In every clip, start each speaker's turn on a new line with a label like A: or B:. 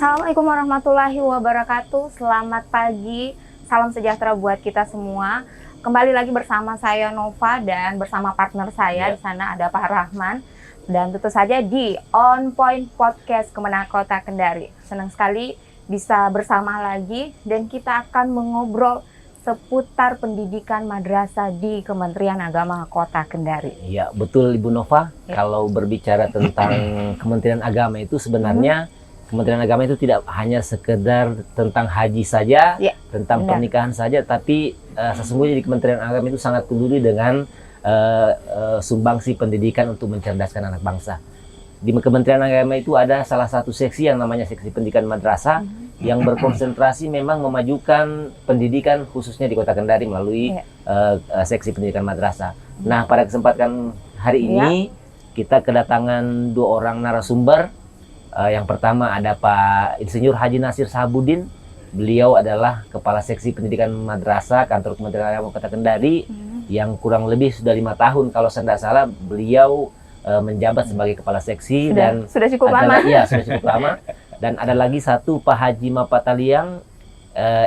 A: Assalamualaikum warahmatullahi wabarakatuh. Selamat pagi, salam sejahtera buat kita semua. Kembali lagi bersama saya Nova dan bersama partner saya di sana ada Pak Rahman. Dan tentu saja di On Point Podcast Kemenang Kota Kendari. Senang sekali bisa bersama lagi dan kita akan mengobrol seputar pendidikan madrasah di Kementerian Agama Kota Kendari.
B: Iya, betul Ibu Nova. Kalau berbicara tentang Kementerian Agama itu sebenarnya Kementerian Agama itu tidak hanya sekedar tentang haji saja, tentang pernikahan saja, tapi sesungguhnya di Kementerian Agama itu sangat peduli dengan sumbangsi pendidikan untuk mencerdaskan anak bangsa. Di Kementerian Agama itu ada salah satu seksi yang namanya seksi pendidikan madrasah yang berkonsentrasi memang memajukan pendidikan khususnya di Kota Kendari melalui seksi pendidikan madrasah. Nah, pada kesempatan hari ini kita kedatangan dua orang narasumber. Yang pertama ada Pak Insinyur Haji Nasir Sahabudin. Beliau adalah Kepala Seksi Pendidikan Madrasah Kantor Kementerian Agama Kota Kendari yang kurang lebih sudah 5 tahun kalau saya tidak salah beliau menjabat sebagai Kepala Seksi
A: sudah cukup lama.
B: Iya, sudah cukup lama. Dan ada lagi satu Pak Haji Mapataliang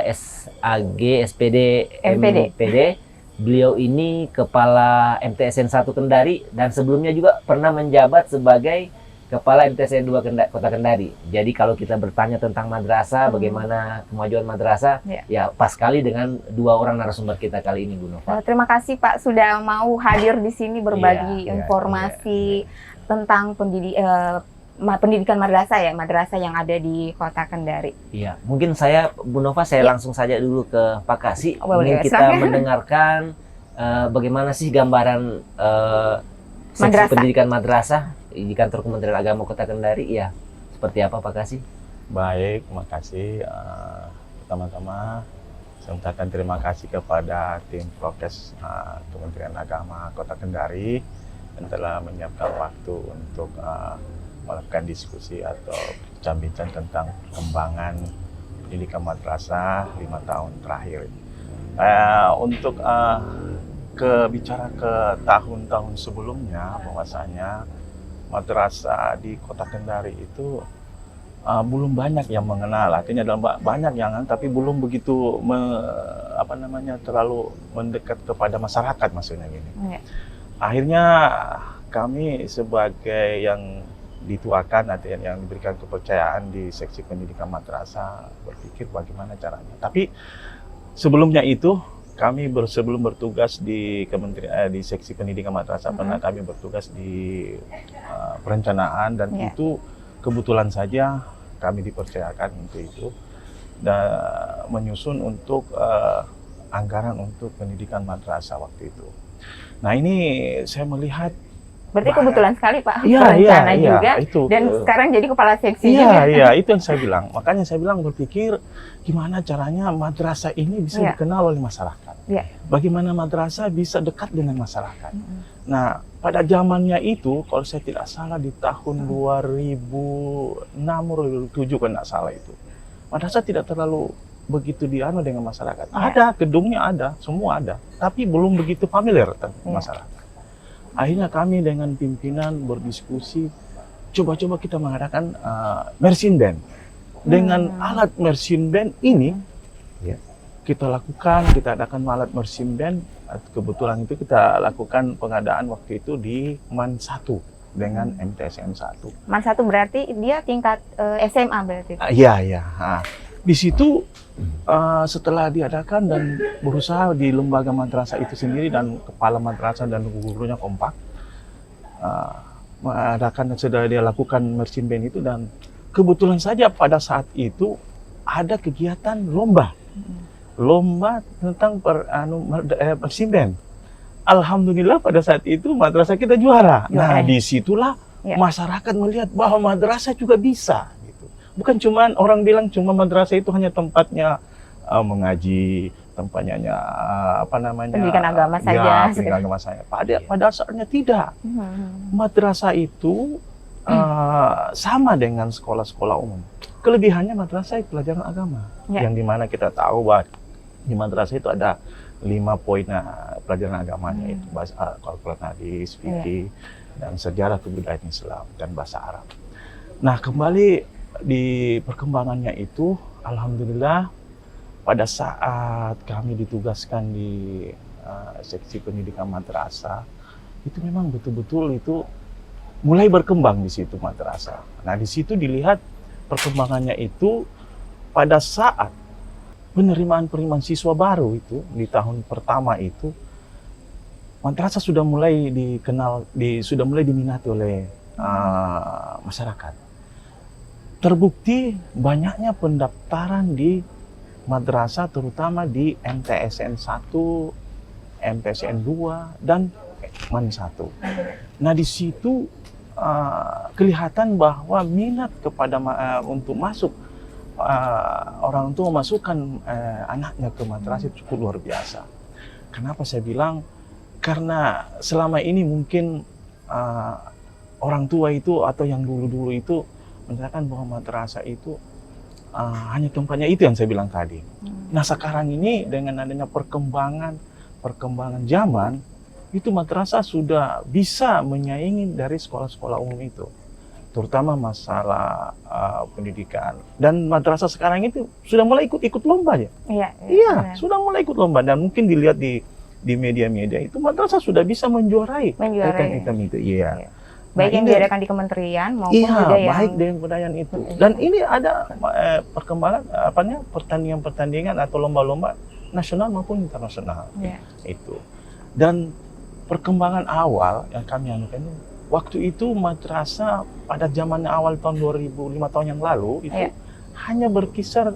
B: SAG SPD MPD. Beliau ini Kepala MTSN 1 Kendari dan sebelumnya juga pernah menjabat sebagai Kepala MTSN 2 Kota Kendari. Jadi kalau kita bertanya tentang madrasah, bagaimana kemajuan madrasah, ya pas sekali dengan dua orang narasumber kita kali ini, Bu Nova.
A: Terima kasih Pak sudah mau hadir di sini berbagi informasi tentang pendidikan madrasah yang ada di Kota Kendari.
B: Iya, mungkin saya, Bu Nova, langsung saja dulu ke Pak Kasih. Mungkin kita mendengarkan bagaimana sih gambaran seksi pendidikan madrasah di kantor Kementerian Agama Kota Kendari, ya seperti apa Pak Kasih?
C: Baik, terima kasih. Pertama-tama saya mengucapkan terima kasih kepada tim prokes Kementerian Agama Kota Kendari yang telah menyiapkan waktu untuk melakukan diskusi atau bincang-bincang tentang perkembangan pendidikan madrasah 5 tahun terakhir. Untuk bicara ke tahun-tahun sebelumnya, bahwasanya madrasah di Kota Kendari itu belum banyak yang mengenal, artinya dalam banyak yang tapi belum begitu terlalu mendekat kepada masyarakat, maksudnya gini. Akhirnya kami sebagai yang dituakan atau yang diberikan kepercayaan di seksi pendidikan madrasah berpikir bagaimana caranya. Tapi sebelumnya itu kami sebelum bertugas di Kementerian di seksi pendidikan madrasah pernah kami bertugas di perencanaan dan itu kebetulan saja kami dipercayakan untuk itu dan menyusun untuk anggaran untuk pendidikan madrasah waktu itu. Nah, ini saya melihat
A: berarti kebetulan sekali Pak, perencana juga
C: itu,
A: dan sekarang jadi kepala seksi juga.
C: Iya, itu yang saya bilang. Makanya saya bilang berpikir gimana caranya madrasah ini bisa dikenal oleh masyarakat. Bagaimana madrasah bisa dekat dengan masyarakat. Nah, pada zamannya itu, kalau saya tidak salah di tahun 2006 atau 2007 kalau tidak salah itu, madrasah tidak terlalu begitu dianu dengan masyarakat. Ada, gedungnya ada, semua ada, tapi belum begitu familiar dengan masyarakat. Akhirnya kami dengan pimpinan berdiskusi, coba-coba kita mengadakan marching band. Dengan alat marching band ini, kita adakan alat marching band. Kebetulan itu kita lakukan pengadaan waktu itu di MAN 1 dengan MTSN 1.
A: MAN 1 berarti dia tingkat SMA berarti?
C: Iya. Di situ setelah diadakan dan berusaha di lembaga madrasah itu sendiri dan kepala madrasah dan gurunya kompak mengadakan sudah dia lakukan marching band itu dan kebetulan saja pada saat itu ada kegiatan lomba tentang marching band. Alhamdulillah pada saat itu madrasah kita juara. Nah, disitulah masyarakat melihat bahwa madrasah juga bisa. Bukan cuma orang bilang cuma madrasah itu hanya tempatnya mengaji, tempatnya
A: pendidikan agama saja.
C: Pendidikan agama saja. Pada dasarnya tidak. Madrasah itu sama dengan sekolah-sekolah umum. Kelebihannya madrasah itu pelajaran agama. Yang dimana kita tahu bahwa di madrasah itu ada 5 poin pelajaran agamanya itu bahasa Al-Quran, hadis, fikih, dan sejarah kebudayaan Islam dan bahasa Arab. Nah, kembali di perkembangannya itu, alhamdulillah pada saat kami ditugaskan di seksi pendidikan madrasah, itu memang betul-betul itu mulai berkembang di situ madrasah. Nah, di situ dilihat perkembangannya itu pada saat penerimaan siswa baru itu di tahun pertama itu, madrasah sudah mulai dikenal, sudah mulai diminati oleh masyarakat. Terbukti banyaknya pendaftaran di madrasah, terutama di MTSN 1, MTSN 2, dan MAN 1. Nah, di situ kelihatan bahwa minat kepada untuk masuk orang tua memasukkan anaknya ke madrasah itu cukup luar biasa. Kenapa saya bilang? Karena selama ini mungkin orang tua itu atau yang dulu-dulu itu menyatakan bahwa madrasah itu hanya tempatnya itu yang saya bilang tadi. Nah, sekarang ini dengan adanya perkembangan zaman, itu madrasah sudah bisa menyaingi dari sekolah-sekolah umum itu, terutama masalah pendidikan. Dan madrasah sekarang itu sudah mulai ikut lomba ya. Iya, sudah mulai ikut lomba, dan mungkin dilihat di media-media itu madrasah sudah bisa menjuarai item itu. Iya.
A: Baik yang diadakan di kementerian maupun juga yang
C: baik dengan kebudayaan itu. Dan ini ada perkembangan pertandingan atau lomba-lomba nasional maupun internasional. Itu. Dan perkembangan awal yang kami anukan itu, waktu itu madrasah pada zaman awal tahun 2005 tahun yang lalu itu hanya berkisar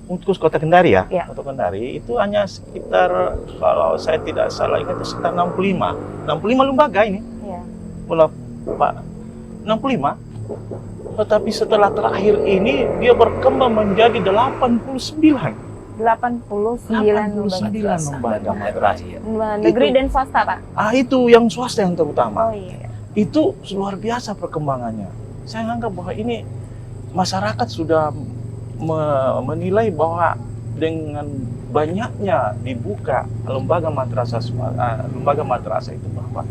C: untuk kota Kendari ya. Untuk Kendari itu hanya sekitar, kalau saya tidak salah ingat itu sekitar 65 lembaga ini. Pak, 65. Tetapi setelah terakhir ini dia berkembang menjadi 89 lembaga madrasah.
A: Negeri dan swasta, Pak?
C: Itu yang swasta yang terutama.
A: Oh iya.
C: Itu luar biasa perkembangannya. Saya anggap bahwa ini masyarakat sudah menilai bahwa dengan banyaknya dibuka lembaga madrasah itu, bahwa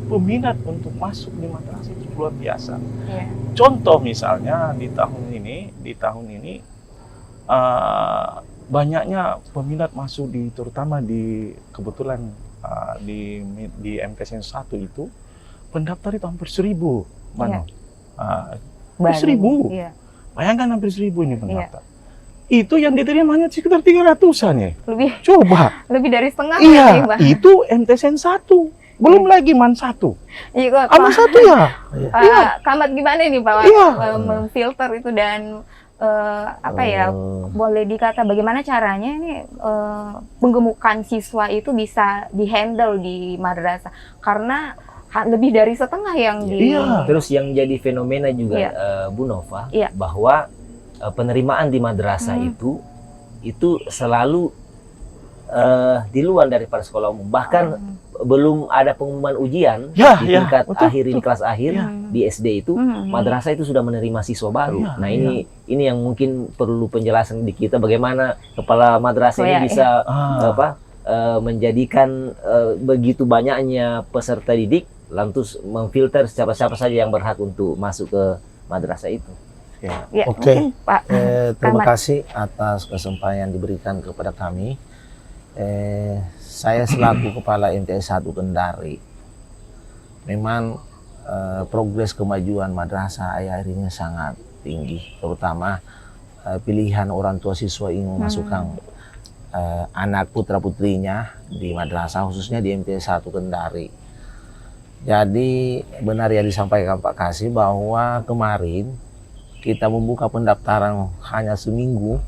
C: peminat untuk masuk di madrasah itu luar biasa. Contoh misalnya di tahun ini banyaknya peminat masuk terutama kebetulan di MTSN 1 itu pendaftar itu hampir 1.000, Mano. 1.000. Bayangkan hampir 1.000 ini pendaftar. Itu yang diterima hanya sekitar 300-an ya. Coba.
A: Lebih dari setengah.
C: Itu MTSN 1. Belum lagi MAN 1. MAN 1 ya.
A: Kamat gimana nih Pak? Memfilter itu dan boleh dikata bagaimana caranya ini penggemukan siswa itu bisa dihandle di madrasah, karena lebih dari setengah yang
B: Terus yang jadi fenomena juga Bu Nova, bahwa penerimaan di madrasah itu selalu di luar daripada sekolah umum, bahkan belum ada pengumuman ujian di tingkat akhir ini, kelas akhir di SD itu madrasah itu sudah menerima siswa baru. Nah, ini yang mungkin perlu penjelasan di kita, bagaimana kepala madrasah ini bisa menjadikan begitu banyaknya peserta didik, lantas memfilter siapa-siapa saja yang berhak untuk masuk ke madrasah itu.
D: Oke, terima kasih atas kesempatan yang diberikan kepada kami. Saya selaku Kepala MTS 1 Kendari, memang progres kemajuan madrasah akhir ini sangat tinggi, terutama pilihan orang tua siswa ingin memasukkan anak putra-putrinya di madrasah, khususnya di MTS 1 Kendari. Jadi benar yang disampaikan Pak Kasih bahwa kemarin kita membuka pendaftaran hanya seminggu,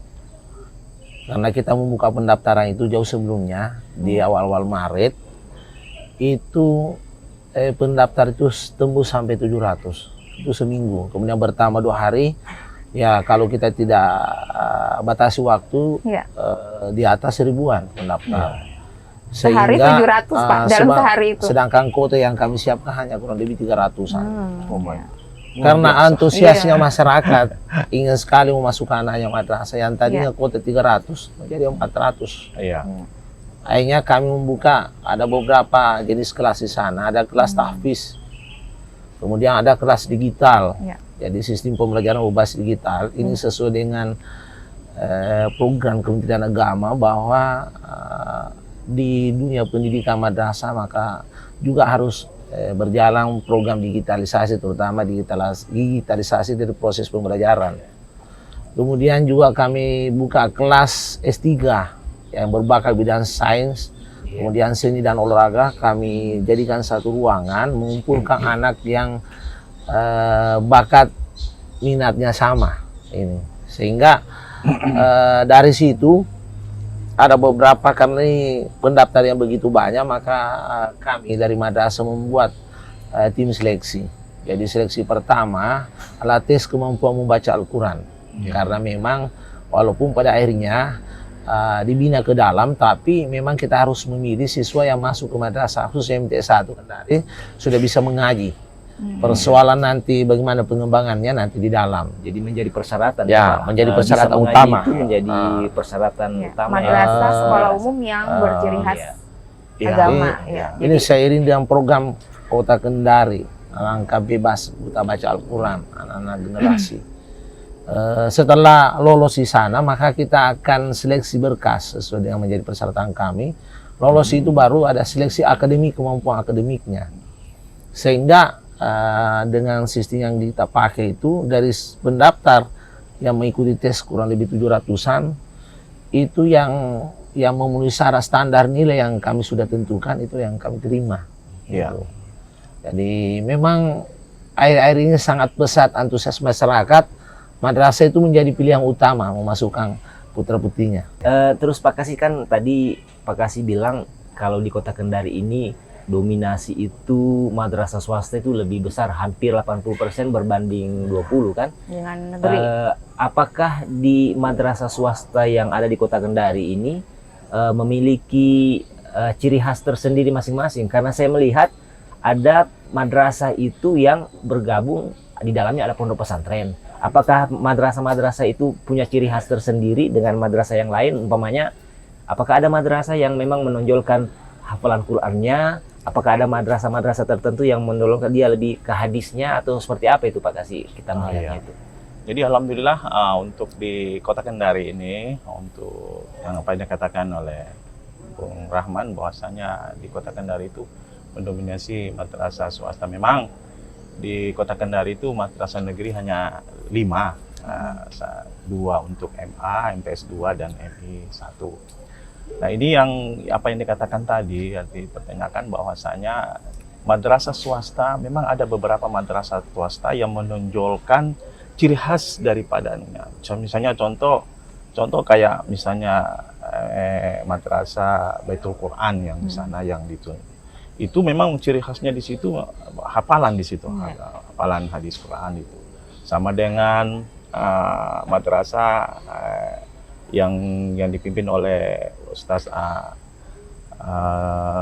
D: karena kita membuka pendaftaran itu jauh sebelumnya, di awal-awal Maret itu pendaftar itu tembus sampai 700 itu seminggu, kemudian bertambah 2 hari ya, kalau kita tidak batasi waktu di atas 1000-an pendaftar.
A: Sehari 700 Pak, dalam sehari itu.
D: Sedangkan kuota yang kami siapkan hanya kurang lebih 300-an. Karena antusiasnya masyarakat ingin sekali memasukkan anaknya madrasah yang tadinya kuota 300 menjadi 400. Akhirnya kami membuka, ada beberapa jenis kelas di sana, ada kelas tahfiz, kemudian ada kelas digital. Jadi sistem pembelajaran berbasis digital ini sesuai dengan program Kementerian Agama bahwa di dunia pendidikan madrasah maka juga harus berjalan program digitalisasi, terutama digitalisasi dari proses pembelajaran. Kemudian juga kami buka kelas S3 yang berbakat bidang sains, kemudian seni dan olahraga. Kami jadikan satu ruangan mengumpulkan anak yang bakat minatnya sama ini, sehingga dari situ ada beberapa, karena pendaftar yang begitu banyak, maka kami dari madrasah membuat tim seleksi. Jadi seleksi pertama adalah tes kemampuan membaca Al-Quran. Karena memang walaupun pada akhirnya dibina ke dalam, tapi memang kita harus memilih siswa yang masuk ke madrasah khususnya MTS 1 Kendari sudah bisa mengaji. Persoalan nanti bagaimana pengembangannya nanti di dalam.
B: Jadi menjadi persyaratan.
D: Ya, menjadi persyaratan utama.
B: Itu menjadi persyaratan utama.
A: Madrasah sekolah umum yang berciri khas agama.
D: Ini seiring dengan program Kota Kendari, langkah bebas buta baca Al-Quran anak-anak generasi. Setelah lolos di sana, maka kita akan seleksi berkas sesuai dengan menjadi persyaratan kami. Lolos itu baru ada seleksi akademik, kemampuan akademiknya. Sehingga dengan sistem yang kita pakai itu, dari pendaftar yang mengikuti tes kurang lebih 700-an, itu yang memenuhi syarat standar nilai yang kami sudah tentukan, itu yang kami terima. Gitu. Jadi memang akhir-akhir ini sangat pesat antusias masyarakat. Madrasah itu menjadi pilihan utama memasukkan putra-putrinya.
B: Terus Pak Kasih, kan tadi Pak Kasih bilang kalau di Kota Kendari ini dominasi itu madrasah swasta itu lebih besar, hampir 80% berbanding 20 kan?
A: Dengan negeri.
B: Apakah di madrasah swasta yang ada di Kota Kendari ini memiliki ciri khas tersendiri masing-masing? Karena saya melihat ada madrasah itu yang bergabung di dalamnya ada pondok pesantren. Apakah madrasah-madrasah itu punya ciri khas tersendiri dengan madrasah yang lain? Umpamanya, apakah ada madrasah yang memang menonjolkan hafalan Qur'annya? Apakah ada madrasah-madrasah tertentu yang menonjolkan dia lebih ke hadisnya, atau seperti apa itu Pak Kasih kita melihatnya itu?
C: Jadi alhamdulillah untuk di Kota Kendari ini, untuk yang apa yang dikatakan oleh Bung Rahman bahwasanya di Kota Kendari itu mendominasi madrasah swasta. Memang di Kota Kendari itu madrasah negeri hanya 5, 2 untuk MA, MTS 2 dan MI 1. Nah, ini yang apa yang dikatakan tadi, dipertanyakan bahwasanya madrasah swasta, memang ada beberapa madrasah swasta yang menonjolkan ciri khas daripadanya. Misalnya contoh kayak misalnya madrasah Baitul Quran yang di sana yang itu memang ciri khasnya di situ hafalan di situ, hafalan hadis Quran itu. Sama dengan madrasah yang dipimpin oleh Ustaz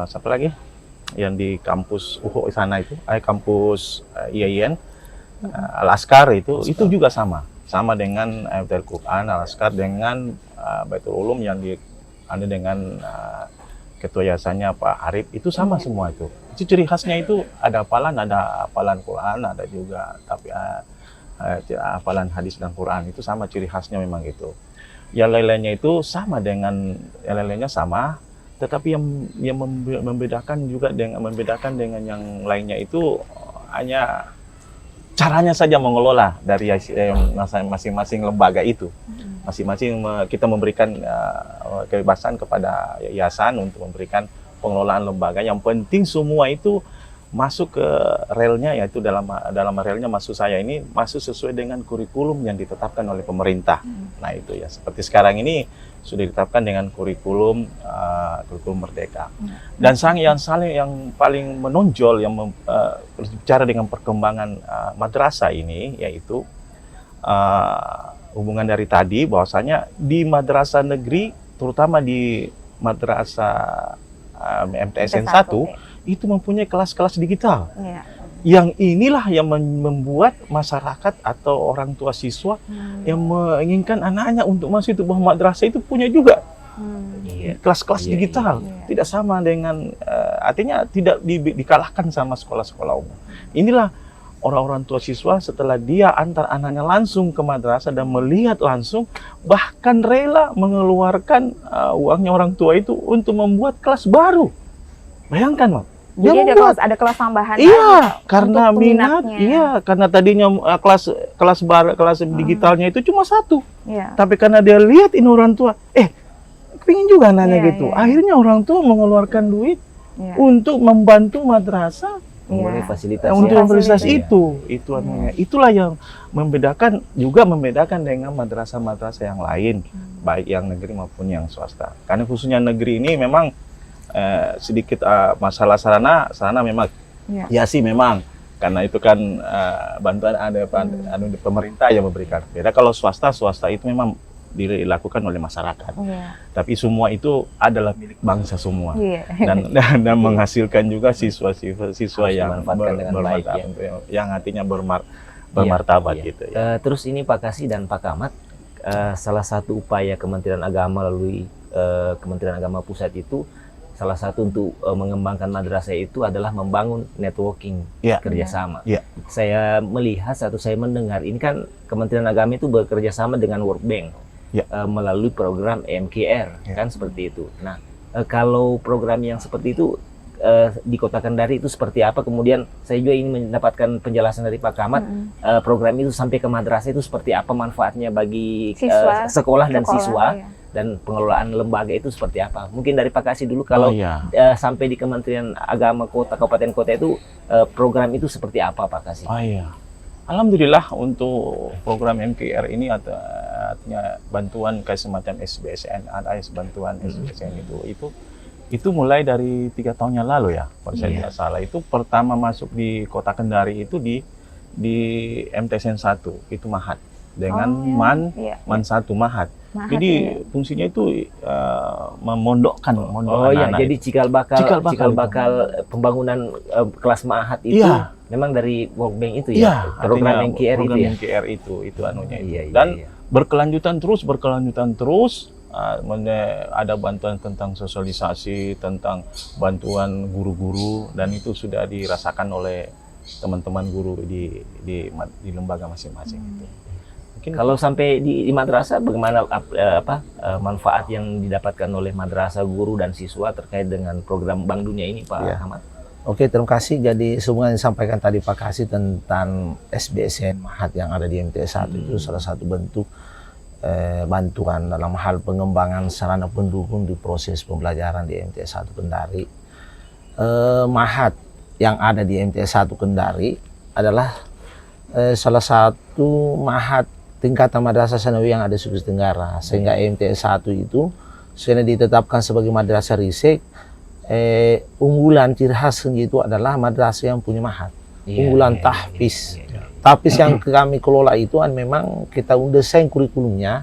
C: siapa lagi yang di kampus UHO sana itu, kampus IAIN Al-Askar itu juga sama dengan Baitul Quran Al-Askar dengan Baitul Ulum yang ada dengan ketua yayasannya Pak Arif, itu sama semua itu. Ciri khasnya itu ada hafalan Quran, ada juga tapi hafalan hadis dan Quran, itu sama ciri khasnya memang gitu. Yang lainnya itu sama dengan yang lainnya sama, tetapi yang membedakan dengan yang lainnya itu hanya caranya saja mengelola dari masing-masing lembaga itu. Masing-masing kita memberikan kebebasan kepada yayasan untuk memberikan pengelolaan lembaga. Yang penting semua itu masuk ke relnya, yaitu dalam relnya maksud saya ini masuk sesuai dengan kurikulum yang ditetapkan oleh pemerintah. Nah itu ya, seperti sekarang ini sudah ditetapkan dengan kurikulum Merdeka. Dan yang paling menonjol yang berbicara dengan perkembangan madrasah ini, yaitu hubungan dari tadi bahwasanya di madrasah negeri, terutama di madrasah MTSN 1 itu mempunyai kelas-kelas digital. Yang inilah yang membuat masyarakat atau orang tua siswa yang menginginkan anaknya untuk masuk itu bahwa madrasah itu punya juga kelas-kelas digital. Tidak sama dengan artinya tidak dikalahkan sama sekolah-sekolah umum. Inilah orang-orang tua siswa setelah dia antar anaknya langsung ke madrasah dan melihat langsung, bahkan rela mengeluarkan uangnya orang tua itu untuk membuat kelas baru. Bayangkan, Mak.
A: Jadi ada kelas tambahan.
C: Iya, karena minat. Iya, karena tadinya kelas digitalnya itu cuma 1.
A: Iya.
C: Tapi karena dia lihat ini orang tua, pengen juga anaknya gitu. Akhirnya orang tua mengeluarkan duit untuk membantu madrasah.
B: Fasilitas
C: untuk fasilitas itu anunya. Itulah yang membedakan dengan madrasah-madrasah yang lain, baik yang negeri maupun yang swasta. Karena khususnya negeri ini memang sedikit masalah sarana memang ya sih memang, karena itu kan bantuan ada pemerintah yang memberikan. Beda kalau swasta itu memang dilakukan oleh masyarakat. Tapi semua itu adalah milik bangsa semua. Dan menghasilkan juga siswa yang bermartabat, yang artinya bermartabat gitu ya.
B: Terus ini Pak Kasih dan Pak Kamat, salah satu upaya Kementerian Agama melalui Kementerian Agama Pusat itu, salah satu untuk mengembangkan madrasah itu adalah membangun networking kerjasama. Saya melihat atau saya mendengar ini kan Kementerian Agama itu bekerja sama dengan World Bank melalui program MKR kan seperti itu. Nah, kalau program yang seperti itu di Kota Kendari itu seperti apa? Kemudian saya juga ingin mendapatkan penjelasan dari Pak Kamat, program itu sampai ke madrasah itu seperti apa manfaatnya bagi sekolah dan siswa. Dan pengelolaan lembaga itu seperti apa? Mungkin dari Pak Kasih dulu, kalau sampai di Kementerian Agama Kota, Kabupaten Kota itu program itu seperti apa Pak Kasih?
C: Alhamdulillah untuk program MKR ini artinya bantuan kayak semacam SBSN, bantuan SBSN itu mulai dari 3 tahun yang lalu ya, kalau saya tidak salah. Itu pertama masuk di Kota Kendari itu di MTSN 1, itu Mahat dengan Man 1 Mahat. Jadi fungsinya itu memondokkan anak.
B: Jadi cikal bakal pembangunan kelas Mahat itu memang dari World Bank itu program MKR itu anunya itu. Dan berkelanjutan terus ada bantuan tentang sosialisasi, tentang bantuan guru-guru, dan itu sudah dirasakan oleh teman-teman guru di lembaga masing-masing itu. Kalau sampai di madrasah, bagaimana manfaat yang didapatkan oleh madrasah, guru dan siswa terkait dengan program Bank Dunia ini, Pak Ahmad?
D: Oke, terima kasih. Jadi semua yang disampaikan tadi Pak Kasih tentang SBSN Mahat yang ada di MTS 1 itu salah satu bentuk bantuan dalam hal pengembangan sarana pendukung di proses pembelajaran di MTS 1 Kendari. Mahat yang ada di MTS 1 Kendari adalah salah satu mahat tingkatan madrasah sanawiyah yang ada di Sulawesi Tenggara, sehingga MTS 1 itu sudah ditetapkan sebagai madrasah risik. Unggulan ciri khasnya itu adalah madrasah yang punya mahat, unggulan tahfiz. Tahfiz yang kami kelola itu memang kita desain kurikulumnya,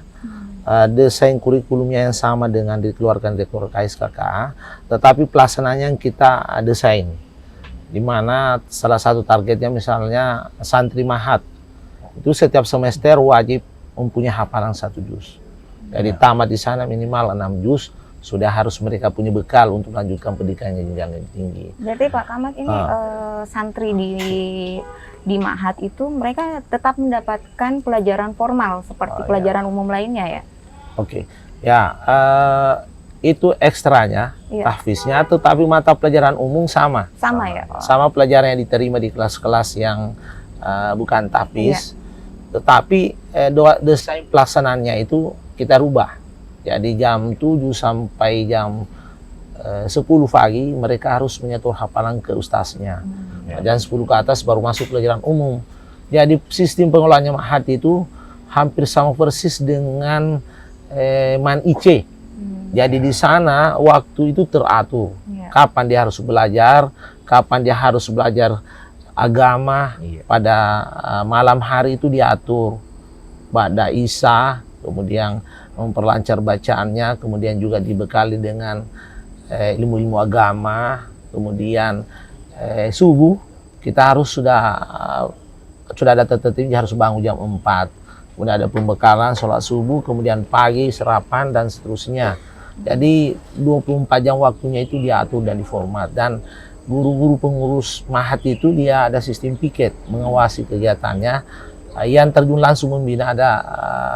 D: yang sama dengan dikeluarkan dari KSKKA, tetapi pelaksanaannya yang kita desain, di mana salah satu targetnya misalnya santri mahat itu setiap semester wajib mempunyai hafalan 1 juz. Jadi tamat di sana minimal 6 juz, sudah harus mereka punya bekal untuk lanjutkan pendidikan jenjang yang tinggi.
A: Berarti Pak Kamat ini santri di Mahat itu mereka tetap mendapatkan pelajaran formal seperti pelajaran umum lainnya ya?
D: Oke. Itu ekstranya, tahfiznya, tetapi mata pelajaran umum sama ya? Sama pelajaran yang diterima di kelas-kelas yang bukan tahfiz, tetapi desain pelaksanaannya itu kita rubah. Jadi jam 7 sampai jam 10 pagi mereka harus menyetor hafalan ke ustaznya. Jam 10 ke atas baru masuk pelajaran umum. Jadi sistem pengelolaannya Mahat itu hampir sama persis dengan Man IC. Jadi di sana waktu itu teratur. Kapan dia harus belajar, kapan dia harus belajar agama, pada malam hari itu diatur. Ba'da Isya, kemudian memperlancar bacaannya, kemudian juga dibekali dengan ilmu-ilmu agama, kemudian subuh kita harus sudah ada tertib, harus bangun jam 4, kemudian ada pembekalan sholat subuh, kemudian pagi sarapan dan seterusnya. Jadi 24 jam waktunya itu diatur dan diformat, dan guru-guru pengurus mahat itu dia ada sistem piket mengawasi kegiatannya. Yang terjun langsung membina ada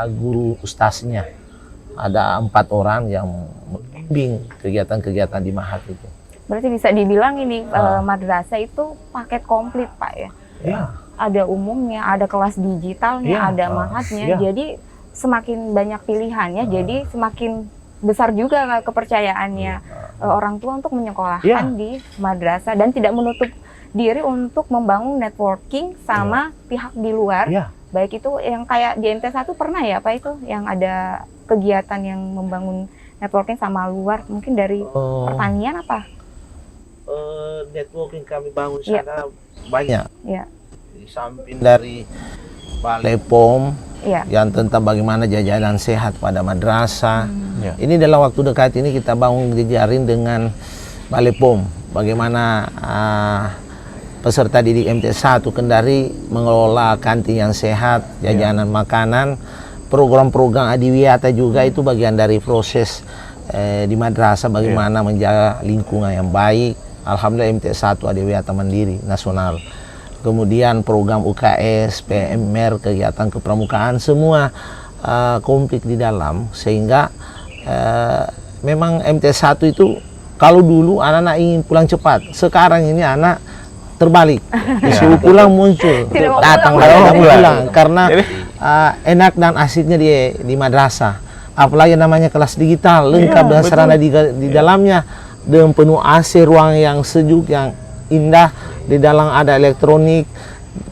D: guru ustaznya. Ada 4 orang yang membimbing kegiatan-kegiatan di mahat itu.
A: Berarti bisa dibilang ini madrasah itu paket komplit, Pak, ya?
C: Ya.
A: Ada umumnya, ada kelas digitalnya, ada mahatnya. Jadi semakin banyak pilihannya, jadi semakin besar juga kepercayaannya orang tua untuk menyekolahkan di madrasah dan tidak menutup diri untuk membangun networking sama pihak di luar. Baik itu yang kayak di MT1 pernah ya Pak itu yang ada kegiatan yang membangun networking sama luar, mungkin dari pertanian apa?
D: Networking kami bangun sana banyak.
A: Ya.
D: Di samping dari Balai POM yang tentang bagaimana jajanan sehat pada madrasah. Ini dalam waktu dekat ini kita bangun jejaring dengan Balai POM. Bagaimana peserta didik MT1 Kendari mengelola kantin yang sehat, jajanan makanan, program-program adiwiyata juga itu bagian dari proses di madrasah bagaimana menjaga lingkungan yang baik. Alhamdulillah MT1 adiwiyata mandiri nasional. Kemudian program UKS, PMR, kegiatan kepramukaan, semua komplit di dalam. Sehingga memang MT1 itu, kalau dulu anak-anak ingin pulang cepat, sekarang ini anak terbalik. Disuruh pulang muncul, datang pulang. Karena enak dan asiknya di madrasah. Apalagi namanya kelas digital, lengkap dengan sarana di dalamnya. Dengan penuh AC, ruang yang sejuk, yang indah. Di dalam ada elektronik,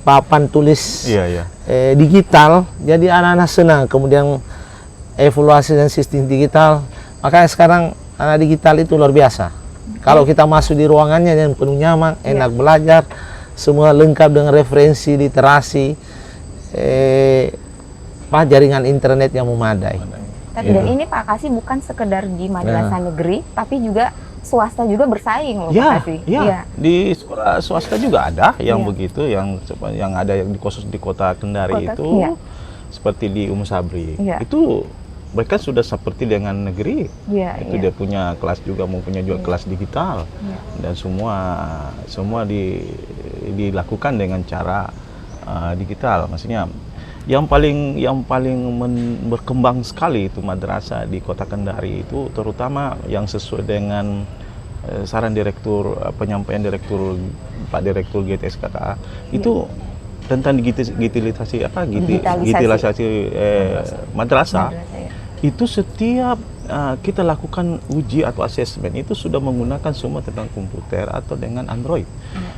D: papan tulis digital, jadi anak-anak senang. Kemudian evaluasi dan sistem digital, makanya sekarang anak digital itu luar biasa. Kalau kita masuk di ruangannya yang penuh nyaman, enak belajar, semua lengkap dengan referensi, literasi, jaringan internet yang memadai.
A: Dan ini Pak Kasih bukan sekedar di madrasah negeri, tapi juga swasta juga bersaing loh Pak Kasih.
C: Di sekolah swasta juga ada yang begitu, yang ada yang khusus di kota Kendari itu, seperti di Sabri. Itu mereka sudah seperti dengan negeri. Itu dia punya kelas juga, mempunyai juga kelas digital, dan semua dilakukan dengan cara digital. Maksudnya yang paling berkembang sekali itu madrasah di kota Kendari itu, terutama yang sesuai dengan saran direktur, penyampaian Pak Direktur GTSKKA itu tentang digitalisasi madrasah. Itu setiap kita lakukan uji atau asesmen itu sudah menggunakan semua tentang komputer atau dengan Android.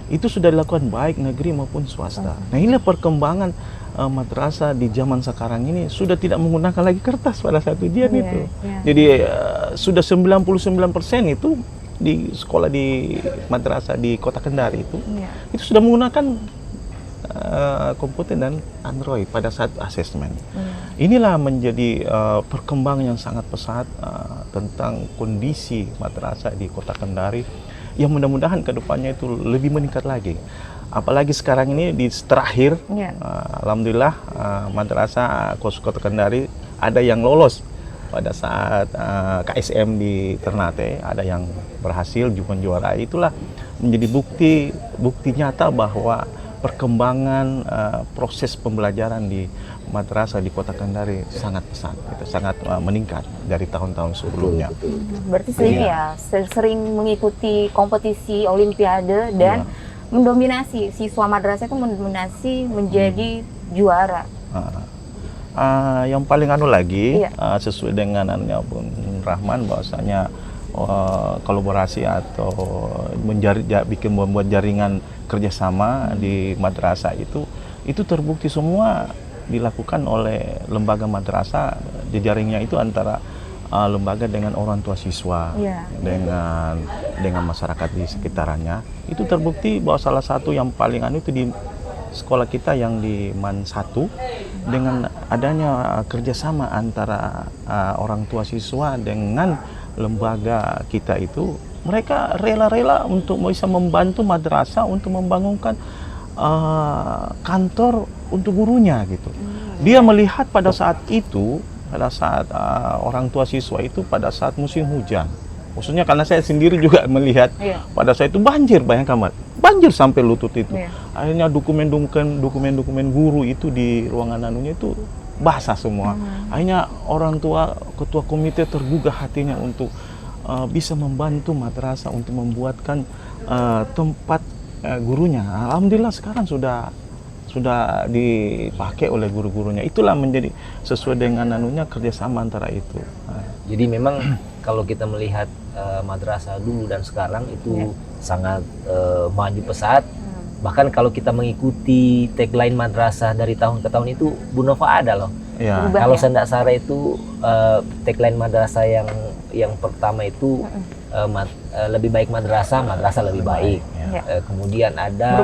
C: Itu sudah dilakukan baik negeri maupun swasta. Nah, inilah perkembangan madrasah di zaman sekarang ini, sudah tidak menggunakan lagi kertas pada saat ujian itu. Jadi sudah 99% itu di sekolah di madrasah di kota Kendari itu sudah menggunakan komputer dan Android pada saat asesmen. Inilah menjadi perkembangan yang sangat pesat tentang kondisi madrasah di kota Kendari, yang mudah-mudahan kedepannya itu lebih meningkat lagi. Apalagi sekarang ini di terakhir, alhamdulillah madrasah kota Kendari ada yang lolos pada saat KSM di Ternate, ada yang berhasil menjuarai. Itulah menjadi bukti nyata bahwa perkembangan proses pembelajaran di madrasah di kota Kendari sangat pesat, sangat meningkat dari tahun-tahun sebelumnya.
A: Berarti sering mengikuti kompetisi olimpiade dan mendominasi, siswa madrasah itu mendominasi menjadi juara.
C: Yang paling lagi sesuai dengan pun Rahman, bahwasanya kolaborasi atau membuat jaringan kerjasama di madrasah itu terbukti semua dilakukan oleh lembaga madrasah. Jejaringnya itu antara lembaga dengan orang tua siswa, dengan masyarakat di sekitarnya. Itu terbukti bahwa salah satu yang paling itu di sekolah kita yang di MAN 1, dengan adanya kerjasama antara orang tua siswa dengan lembaga kita itu, mereka rela-rela untuk bisa membantu madrasah untuk membangunkan kantor untuk gurunya gitu. Dia melihat pada saat itu, pada saat orang tua siswa itu pada saat musim hujan, Maksudnya karena saya sendiri juga melihat pada saat itu banjir, bayangkan Mat. Banjir sampai lutut itu. Akhirnya dokumen-dokumen guru itu di ruangan anunya itu basah semua. Akhirnya orang tua, ketua komite tergugah hatinya untuk bisa membantu madrasah untuk membuatkan tempat gurunya. Alhamdulillah sekarang sudah dipakai oleh guru-gurunya. Itulah menjadi sesuai dengan anunya kerjasama antara itu.
B: Jadi memang kalau kita melihat madrasah dulu dan sekarang itu sangat maju pesat. Bahkan kalau kita mengikuti tagline madrasah dari tahun ke tahun itu, Bu Nova ada loh. Kalau Sanda Sara itu tagline madrasah yang pertama itu lebih baik madrasah lebih baik. Kemudian ada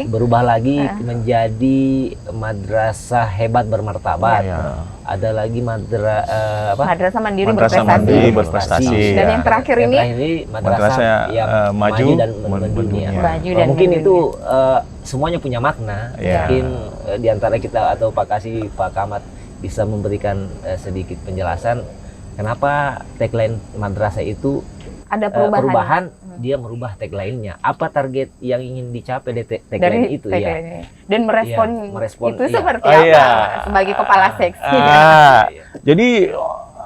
B: berubah lagi menjadi madrasah hebat bermartabat. Ada lagi
A: madrasah mandiri
C: berprestasi.
A: Dan yang terakhir ini
B: madrasah yang maju dan mendunia. Mungkin itu semuanya punya makna. Mungkin diantara kita atau Pak Kasih, Pak Kamat bisa memberikan sedikit penjelasan kenapa tagline madrasah itu ada perubahan, dia merubah tagline-nya. Apa target yang ingin dicapai dari tagline itu ya?
A: Dan merespon itu seperti apa sebagai kepala seksi?
C: Jadi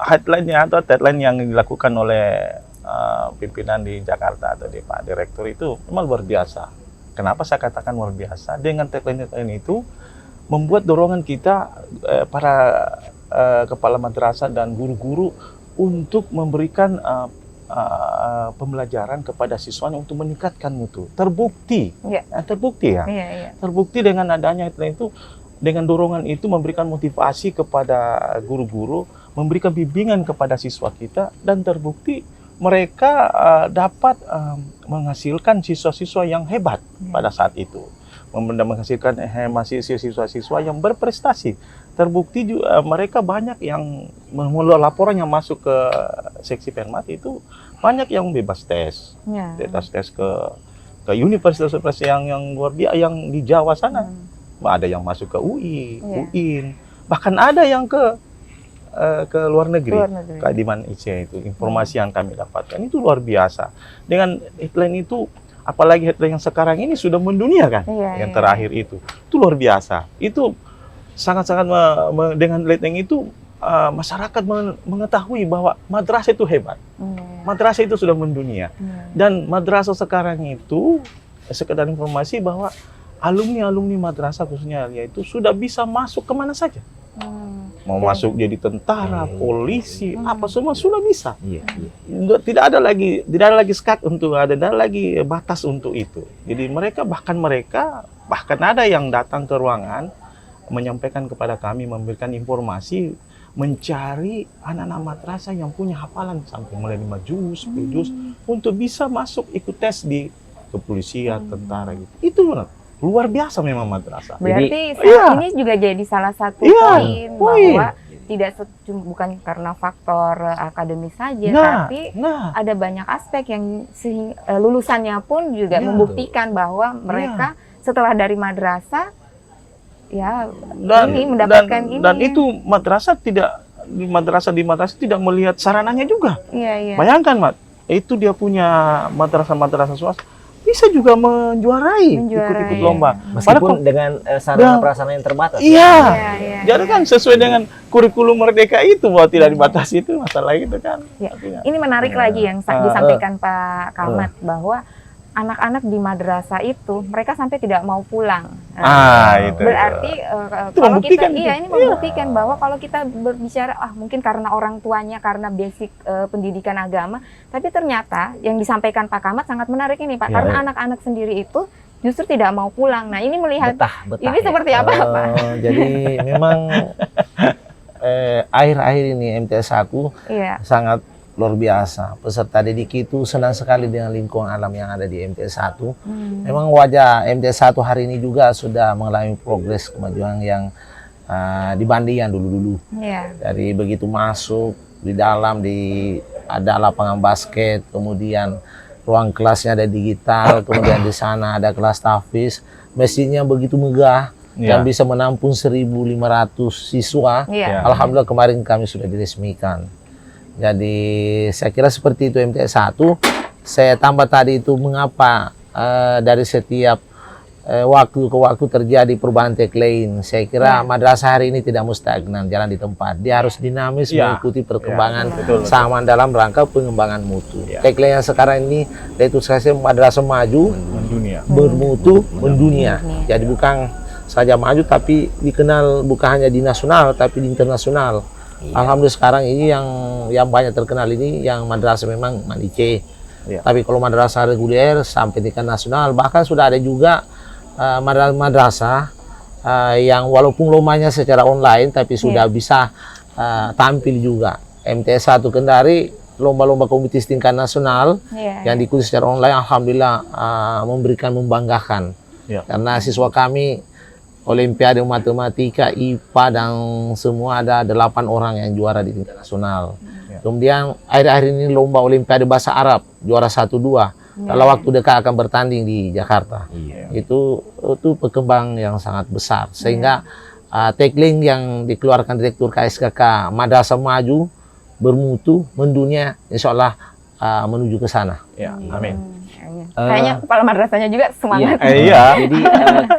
C: headline-nya atau tagline yang dilakukan oleh pimpinan di Jakarta atau di Pak Direktur itu memang luar biasa. Kenapa saya katakan luar biasa? Dengan tagline itu membuat dorongan kita para kepala madrasah dan guru-guru untuk memberikan pembelajaran kepada siswanya untuk meningkatkan mutu. Terbukti, terbukti dengan adanya itu, dengan dorongan itu memberikan motivasi kepada guru-guru, memberikan bimbingan kepada siswa kita, dan terbukti mereka dapat menghasilkan siswa-siswa yang hebat pada saat itu. Menghasilkan siswa-siswa yang berprestasi. Terbukti juga mereka banyak yang mengelola laporan yang masuk ke seksi Permat itu banyak yang bebas tes, tes ke universitas yang luar biasa yang di Jawa sana. Ada yang masuk ke UI, UIN, bahkan ada yang ke luar negeri. Kayak di Malaysia itu informasi yang kami dapatkan itu luar biasa. Dengan headline itu, apalagi headline yang sekarang ini sudah mendunia kan, yang terakhir itu luar biasa. Itu sangat-sangat dengan headline itu masyarakat mengetahui bahwa madrasah itu hebat. Madrasah itu sudah mendunia. Dan madrasah sekarang itu sekedar informasi bahwa alumni madrasah khususnya yaitu sudah bisa masuk kemana saja. Mau masuk jadi tentara, polisi, apa semua sudah bisa. Tidak ada lagi sekat untuk ada lagi batas untuk itu. Jadi mereka bahkan ada yang datang ke ruangan menyampaikan kepada kami, memberikan informasi, mencari anak-anak madrasah yang punya hafalan sampai mulai 5 juz, 10 juz untuk bisa masuk ikut tes di kepolisian, tentara gitu. Itu luar biasa memang madrasah.
A: Berarti ini juga jadi salah satu poin bahwa bukan karena faktor akademis saja, tapi ada banyak aspek yang lulusannya pun juga membuktikan bahwa mereka setelah dari madrasah mendapatkan ini.
C: Dan itu madrasah di madrasah tidak melihat sarananya juga. Bayangkan, Mat, itu dia punya madrasah swasta bisa juga menjuarai ikut lomba.
B: Meskipun dengan sarana prasarana yang terbatas.
C: Jadi kan sesuai dengan kurikulum Merdeka itu bahwa tidak dibatasi itu masalah itu kan.
A: Ini menarik lagi yang disampaikan Pak Kamat bahwa anak-anak di madrasah itu mereka sampai tidak mau pulang.
C: Itu.
A: Berarti kalau kita ini membuktikan bahwa kalau kita berbicara mungkin karena orang tuanya karena basic pendidikan agama, tapi ternyata yang disampaikan Pak Kamat sangat menarik ini Pak, karena anak-anak sendiri itu justru tidak mau pulang. Nah, ini melihat ini seperti apa Pak?
D: Jadi memang akhir-akhir ini MTS aku sangat luar biasa. Peserta didik itu senang sekali dengan lingkungan alam yang ada di MTS 1. Memang wajah MTS 1 hari ini juga sudah mengalami progres kemajuan yang dibandingkan dulu-dulu. Dari begitu masuk di dalam ada lapangan basket, kemudian ruang kelasnya ada digital, kemudian di sana ada kelas tahfiz, mesinnya begitu megah dan bisa menampung 1.500 siswa. Alhamdulillah kemarin kami sudah diresmikan. Jadi saya kira seperti itu MTS 1. Saya tambah tadi itu mengapa dari setiap waktu ke waktu terjadi perubahan tagline. Saya kira madrasah hari ini tidak stagnan jalan di tempat. Dia harus dinamis mengikuti perkembangan zaman dalam rangka pengembangan mutu. Tagline yang sekarang ini yaitu saya madrasah maju,
C: mendunia,
D: bermutu, mendunia. Jadi bukan saja maju tapi dikenal bukan hanya di nasional tapi di internasional. Alhamdulillah sekarang ini yang banyak terkenal ini yang madrasah memang Manice. Tapi kalau madrasah reguler sampai tingkat nasional, bahkan sudah ada juga madrasah yang walaupun lombanya secara online tapi sudah bisa tampil juga. MTS 1 Kendari lomba-lomba kompetisi tingkat nasional yang diikuti secara online, alhamdulillah membanggakan. Karena siswa kami Olimpiade Matematika, IPA dan semua ada 8 orang yang juara di tingkat nasional. Kemudian akhir-akhir ini lomba Olimpiade Bahasa Arab juara 1-2. Dalam waktu dekat akan bertanding di Jakarta. Itu perkembangan yang sangat besar. Sehingga tagline yang dikeluarkan Direktur KSKK Madrasah Maju, Bermutu, Mendunia, insya Allah menuju ke sana.
C: Amin.
A: Kayaknya kepala madrasahnya juga semangat.
B: Jadi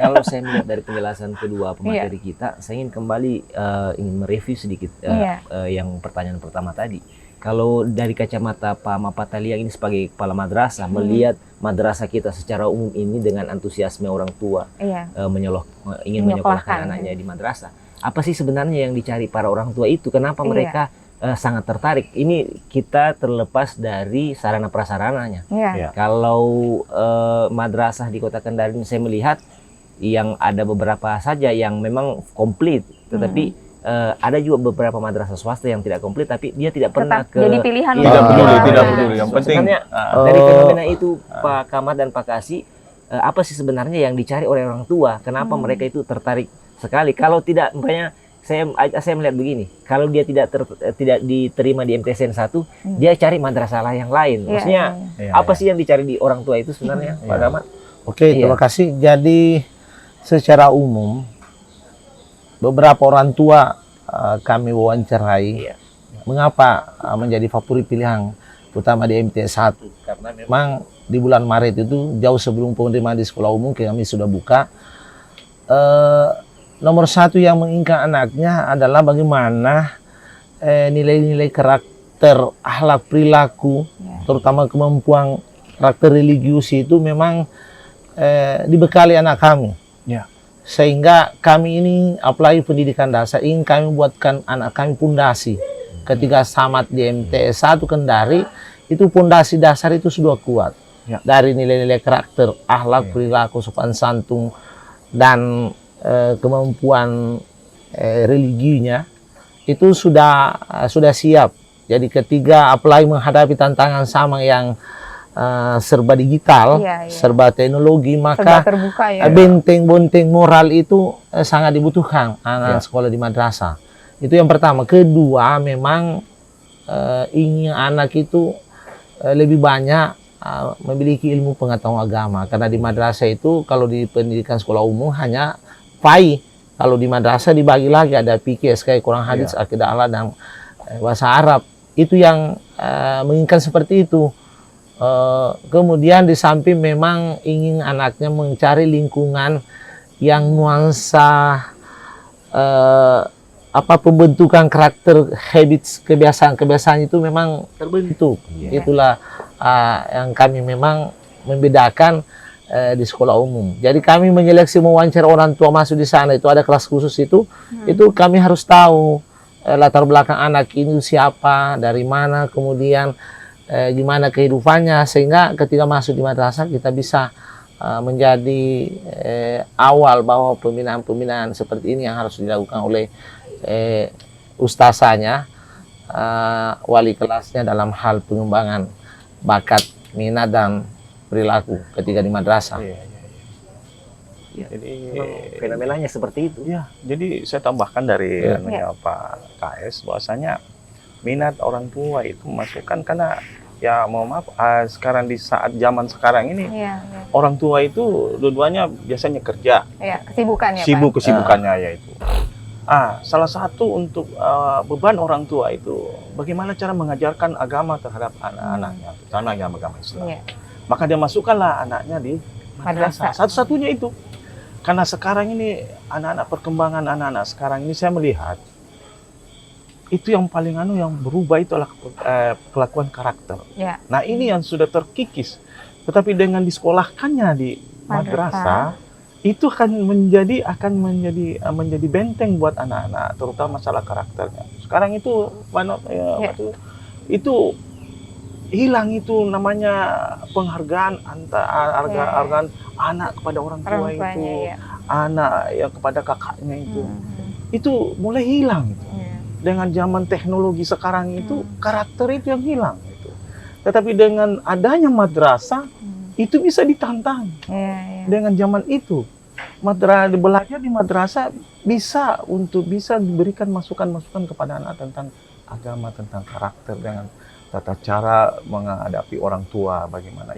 B: kalau saya melihat dari penjelasan kedua pemateri kita, saya ingin kembali ingin mereview sedikit yang pertanyaan pertama tadi. Kalau dari kacamata Pak Mapatalia ini sebagai kepala madrasah, melihat madrasah kita secara umum ini dengan antusiasme orang tua ingin menyekolahkan anaknya di madrasah, apa sih sebenarnya yang dicari para orang tua itu? Kenapa mereka sangat tertarik? Ini kita terlepas dari sarana prasarananya. Kalau madrasah di Kota Kendari ini saya melihat yang ada beberapa saja yang memang komplit, tetapi ada juga beberapa madrasah swasta yang tidak komplit, tapi dia tidak pernah
A: jadi pilihan.
C: Tidak peduli. Yang penting
B: dari fenomena itu Pak Kamat dan Pak Kasih, apa sih sebenarnya yang dicari oleh orang tua? Kenapa mereka itu tertarik sekali? Kalau tidak, makanya saya melihat begini, kalau dia tidak diterima di MTSN 1, dia cari madrasah yang lain. Maksudnya apa sih yang dicari di orang tua itu sebenarnya, Pak Kamat?
D: Oke, terima kasih. Jadi secara umum beberapa orang tua kami wawancarai mengapa menjadi favorit pilihan utama di MTS 1, karena memang di bulan Maret itu jauh sebelum penerimaan di sekolah umum kami sudah buka. Nomor satu yang menginginkan anaknya adalah bagaimana nilai-nilai karakter, akhlak, perilaku, terutama kemampuan karakter religius itu memang dibekali anak kami. Sehingga kami ini apalagi pendidikan dasar ingin kami buatkan anak kami pondasi. Ketika tamat di MTS 1 Kendari, itu pondasi dasar itu sudah kuat. Dari nilai-nilai karakter, akhlak, perilaku, sopan santun, dan kemampuan religinya itu sudah siap. Jadi ketika apalagi menghadapi tantangan sama yang serba digital, serba teknologi, maka benteng-benteng moral itu sangat dibutuhkan anak sekolah di madrasah. Itu yang pertama. Kedua, memang ingin anak itu lebih banyak memiliki ilmu pengetahuan agama, karena di madrasah itu kalau di pendidikan sekolah umum hanya PAI. Kalau di madrasah dibagi lagi ada fikih, SKI, Quran, hadis, akidah Allah, dan bahasa Arab. Itu yang menginginkan seperti itu. Kemudian di samping memang ingin anaknya mencari lingkungan yang nuansa pembentukan karakter, habits, kebiasaan itu memang terbentuk. Itulah yang kami memang membedakan di sekolah umum. Jadi kami menyeleksi mewawancara orang tua masuk di sana, itu ada kelas khusus itu kami harus tahu latar belakang anak ini siapa, dari mana, kemudian gimana kehidupannya, sehingga ketika masuk di madrasah kita bisa menjadi awal bahwa pembinaan-pembinaan seperti ini yang harus dilakukan oleh ustazanya, wali kelasnya dalam hal pengembangan bakat, minat, dan perilaku ketika di madrasah.
C: Jadi
B: fenomenanya seperti itu.
C: Jadi saya tambahkan dari Pak KS bahwasanya minat orang tua itu masukkan, karena ya mohon maaf sekarang di saat zaman sekarang ini orang tua itu dua-duanya biasanya kerja,
A: kesibukannya
C: kesibukannya yaitu Salah satu untuk beban orang tua itu bagaimana cara mengajarkan agama terhadap anak-anaknya, terutama agama Islam. Maka dia masukkanlah anaknya di madrasah. Satu-satunya itu. Karena sekarang ini perkembangan anak-anak sekarang ini saya melihat itu yang paling yang berubah itu adalah kelakuan karakter. Nah, ini yang sudah terkikis. Tetapi dengan disekolahkannya di madrasah itu akan menjadi benteng buat anak-anak, terutama masalah karakternya. Sekarang itu itu hilang itu namanya penghargaan hargaan anak kepada orang tua itu, anak ya kepada kakaknya itu mulai hilang itu. Dengan zaman teknologi sekarang itu karakter itu yang hilang itu. Tetapi dengan adanya madrasah itu bisa ditantang. Dengan zaman itu belajar di madrasah bisa diberikan masukan-masukan kepada anak tentang agama, tentang karakter, dengan tata cara menghadapi orang tua bagaimana.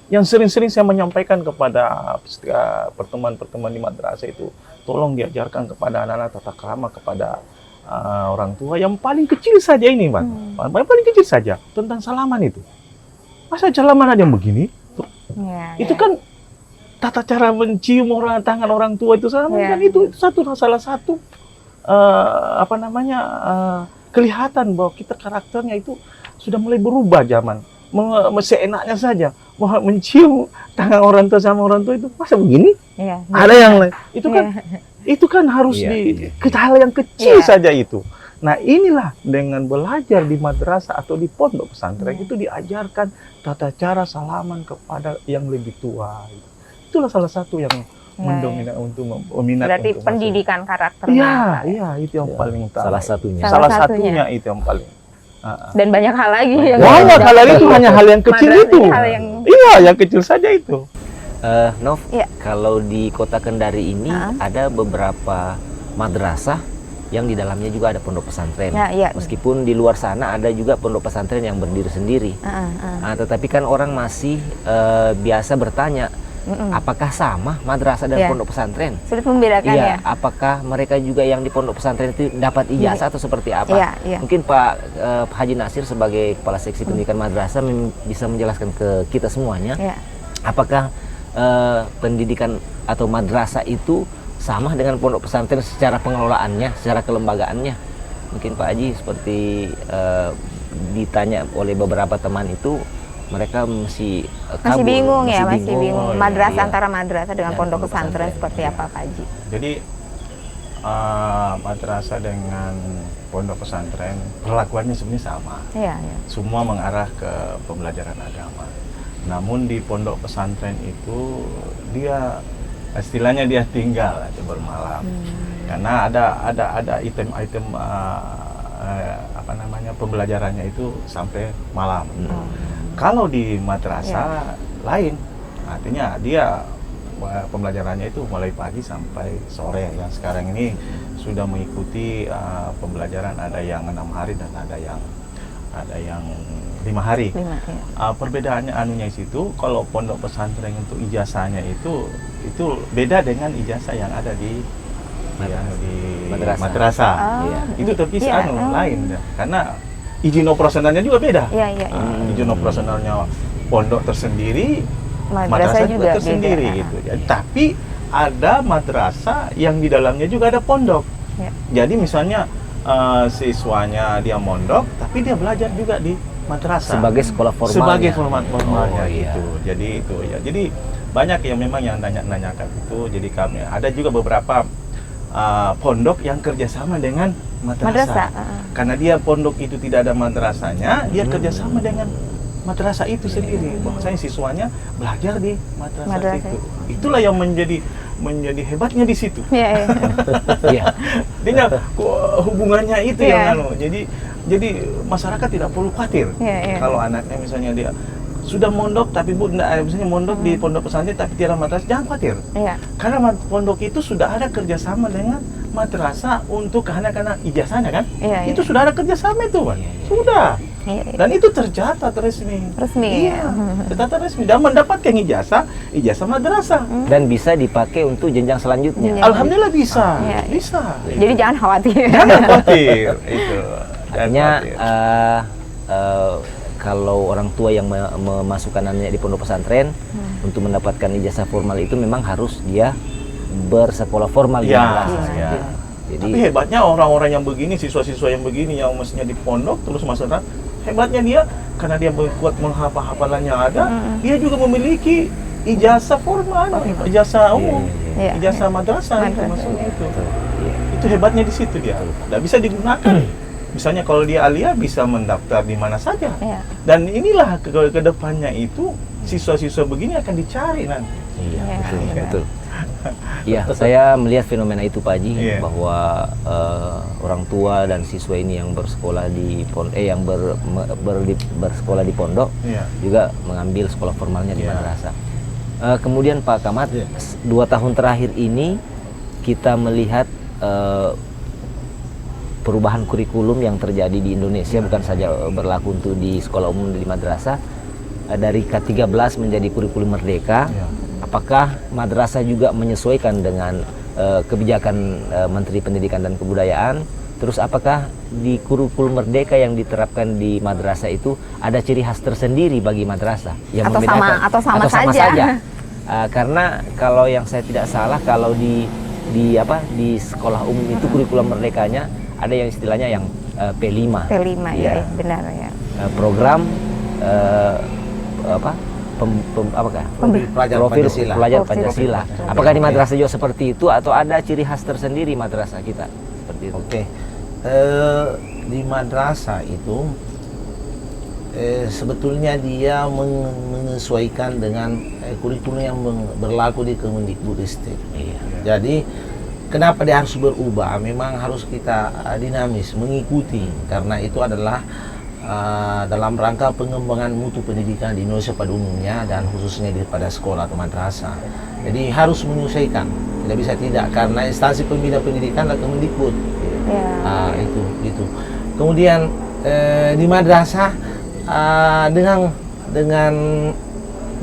C: Yang sering-sering saya menyampaikan kepada pertemuan-pertemuan di madrasah itu, tolong diajarkan kepada anak-anak tata krama kepada orang tua yang paling kecil saja ini, Pak. Paling kecil saja tentang salaman itu. Masa salaman ada yang begini? Itu kan tata cara mencium tangan orang tua itu kan itu salah satu kelihatan bahwa kita karakternya itu sudah mulai berubah zaman. Seenaknya saja mencium tangan orang tua sama orang tua itu masa begini? Ada yang lain. Itu kan harus hal yang kecil saja itu. Nah, inilah dengan belajar di madrasah atau di pondok pesantren itu diajarkan tata cara salaman kepada yang lebih tua. Itulah salah satu yang mendominan untuk meminat.
A: Berarti
C: untuk
A: pendidikan karakternya.
C: Iya, itu yang paling utama.
B: Salah
C: satunya itu yang paling.
A: Dan banyak hal lagi yang
C: banyak hal lagi itu hanya hal yang kecil itu. Iya, yang kecil saja itu.
B: Nov, kalau di Kota Kendari ini ada beberapa madrasah yang di dalamnya juga ada pondok pesantren. Meskipun di luar sana ada juga pondok pesantren yang berdiri sendiri. Tetapi kan orang masih biasa bertanya, apakah sama madrasah dan pondok pesantren?
A: Sulit membedakan ya.
B: Apakah mereka juga yang di pondok pesantren itu dapat ijazah atau seperti apa? Mungkin Pak Haji Nasir sebagai Kepala Seksi Pendidikan Madrasah bisa menjelaskan ke kita semuanya. Apakah pendidikan atau madrasah itu sama dengan pondok pesantren secara pengelolaannya, secara kelembagaannya? Mungkin Pak Haji seperti ditanya oleh beberapa teman itu, mereka masih
A: bingung. Madrasah antara madrasah dengan pondok pesantren seperti apa, Pak Haji?
C: Jadi madrasah dengan pondok pesantren perlakuannya sebenarnya sama. Semua mengarah ke pembelajaran agama. Namun di pondok pesantren itu istilahnya dia tinggal aja bermalam. Karena ada item-item pembelajarannya itu sampai malam. Kalau di madrasah lain, artinya dia pembelajarannya itu mulai pagi sampai sore. Yang sekarang ini sudah mengikuti pembelajaran, ada yang 6 hari dan ada yang 5 hari. Perbedaannya anunya situ, kalau pondok pesantren untuk ijazahnya itu beda dengan ijazah yang ada di madrasah. Itu terpisah lain, karena izin operasionalnya juga beda. Izin operasionalnya pondok tersendiri, madrasah juga tersendiri gitu. Tapi ada madrasah yang di dalamnya juga ada pondok. Jadi misalnya siswanya dia mondok, tapi dia belajar juga di madrasah
B: sebagai sekolah formalnya.
C: Sebagai formalnya gitu. Jadi itu ya. Jadi banyak yang memang yang nanyakan itu. Jadi kami ada juga beberapa pondok yang kerjasama dengan madrasah. Karena dia pondok itu tidak ada madrasahnya, dia kerjasama dengan madrasah itu sendiri. Bahwasanya siswanya belajar di madrasah itu. Itulah yang menjadi hebatnya di situ. Dia hubungannya itu yang jadi masyarakat tidak perlu khawatir kalau anaknya misalnya dia sudah mondok tapi misalnya mondok di pondok pesantren tapi tidak madrasah, jangan khawatir. Karena pondok itu sudah ada kerjasama dengan madrasah untuk anak-anak ijazahnya kan. Itu sudah ada kerjasama itu, Pak. Sudah. Dan itu tercatat resmi.
A: Iya.
C: Tercatat resmi dan mendapatkan ijazah madrasah.
B: Dan bisa dipakai untuk jenjang selanjutnya.
C: Alhamdulillah bisa. Bisa.
A: Jadi jangan khawatir.
C: Jangan khawatir. Itu.
B: Artinya kalau orang tua yang memasukkan anaknya di pondok pesantren untuk mendapatkan ijazah formal itu memang harus dia bersekolah formal di madrasah. Jadi,
C: tapi hebatnya orang-orang yang begini, siswa-siswa yang begini yang mestinya di pondok terus masuk, hebatnya dia karena dia kuat menghafal-hafalannya ada, dia juga memiliki ijazah formal, ijazah umum, ijazah madrasah itu maksudnya itu. Itu hebatnya di situ dia. Tidak bisa digunakan. Misalnya kalau dia aliyah bisa mendaftar di mana saja. Dan inilah ke depannya itu siswa-siswa begini akan dicari nanti.
B: Iya, betul. Iya, saya melihat fenomena itu Pak Haji, bahwa orang tua dan siswa ini yang bersekolah di bersekolah di pondok juga mengambil sekolah formalnya di madrasah. Kemudian Pak Kamat, 2 tahun terakhir ini kita melihat perubahan kurikulum yang terjadi di Indonesia, bukan saja berlaku untuk di sekolah umum di madrasah, dari K13 menjadi kurikulum merdeka. Apakah madrasah juga menyesuaikan dengan kebijakan Menteri Pendidikan dan Kebudayaan? Terus apakah di kurikulum merdeka yang diterapkan di madrasah itu ada ciri khas tersendiri bagi madrasah yang
A: atau sama saja?
B: Karena kalau yang saya tidak salah, kalau di sekolah umum itu kurikulum merdekanya ada yang istilahnya yang P5.
A: P5 ya, benar ya.
B: Program profil pelajar Pancasila. Apakah di madrasah juga seperti itu atau ada ciri khas tersendiri madrasah kita seperti itu?
D: Oke. Di madrasah itu sebetulnya dia menyesuaikan dengan kurikulum yang berlaku di Kemendikbudristek. Jadi kenapa dia harus berubah? Memang harus kita dinamis mengikuti, karena itu adalah dalam rangka pengembangan mutu pendidikan di Indonesia pada umumnya dan khususnya pada sekolah atau madrasah. Jadi harus menyesuaikan, tidak bisa tidak, karena instansi pembina pendidikan adalah Kemendikbud. Itu. Kemudian di madrasah dengan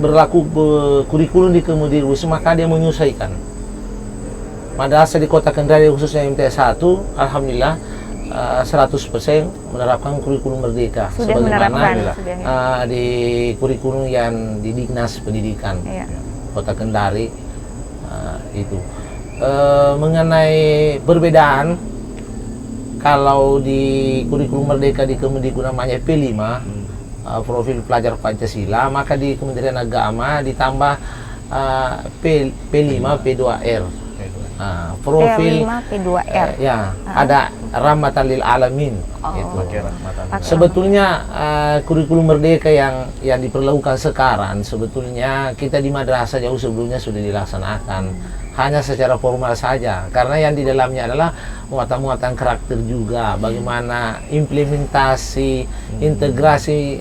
D: berlaku kurikulum di Kemendikbud, maka dia menyesuaikan. Madrasah di Kota Kendari khususnya MT1, alhamdulillah 100% menerapkan kurikulum merdeka sebagaimana di kurikulum yang di Dinas Pendidikan Kota Kendari itu. Mengenai perbedaan, kalau di kurikulum merdeka di Kemendikbud namanya P5, profil pelajar Pancasila, maka di Kementerian Agama ditambah P5 P2R. Profil
A: P5 P2R.
D: Ada rahmatan lil alamin. Sebetulnya kurikulum merdeka yang diperlakukan sekarang sebetulnya kita di madrasah jauh sebelumnya sudah dilaksanakan, hanya secara formal saja, karena yang di dalamnya adalah muatan-muatan karakter juga, bagaimana implementasi integrasi